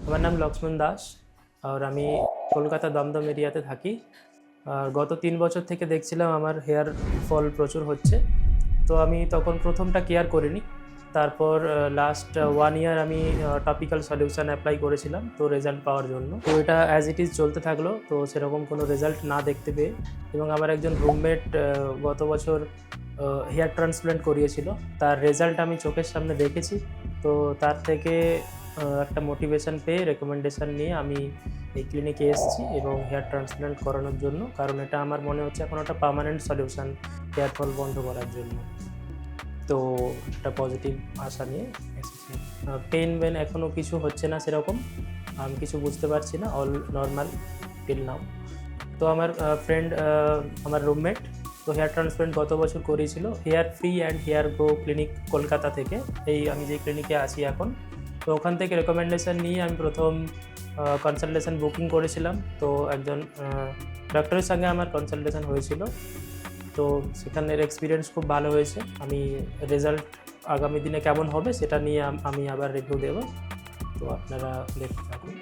আমার নাম লক্ষ্মণ দাস আর আমি কলকাতা দমদম এরিয়াতে থাকি। আর গত ৩ বছর থেকে দেখছিলাম আমার হেয়ার ফল প্রচুর হচ্ছে। তো আমি তখন প্রথমটা কেয়ার করিনি। তারপর লাস্ট 1 ইয়ার আমি টপিক্যাল সলিউশন অ্যাপ্লাই করেছিলাম তো রেজাল্ট পাওয়ার জন্য। তো এটা অ্যাজ ইট ইজ চলতে থাকলো, তো সেরকম কোনো রেজাল্ট না দেখতে পেয়ে এবং আমার একজন রুমমেট গত বছর হেয়ার ট্রান্সপ্ল্যান্ট করিয়েছিল, তার রেজাল্ট আমি চোখের সামনে দেখেছি। তো তার থেকে একটা মোটিভেশন পেয়ে রেকমেন্ডেশন নিয়ে আমি এই ক্লিনিকে এসেছি এবং হেয়ার ট্রান্সপ্ল্যান্ট করানোর জন্য, কারণ এটা আমার মনে হচ্ছে এখন একটা পার্মানেন্ট সলিউশন হেয়ার ফল বন্ধ করার জন্য। তো একটা পজিটিভ আশা নিয়ে এসেছি। পেন এখনও কিছু হচ্ছে না সেরকম, আমি কিছু বুঝতে পারছি না, অল নর্মাল টিল নাও। তো আমার ফ্রেন্ড, আমার রুমমেট তো হেয়ার ট্রান্সপ্ল্যান্ট গত বছর করিয়েছিল hair free and hair grow clinic Kolkata থেকে। এই আমি যে ক্লিনিকে আছি এখন, তো ওখান থেকে রেকমেন্ডেশন নিয়ে আমি প্রথম কনসালটেশন বুকিং করেছিলাম। তো একজন ডক্টরের সঙ্গে আমার কনসালটেশন হয়েছিল, তো সেখানের এক্সপিরিয়েন্স খুব ভালো হয়েছে। আমি রেজাল্ট আগামী দিনে কেমন হবে সেটা নিয়ে আমি আবার রিভিউ দেবো, তো আপনারা দেখতে থাকুন।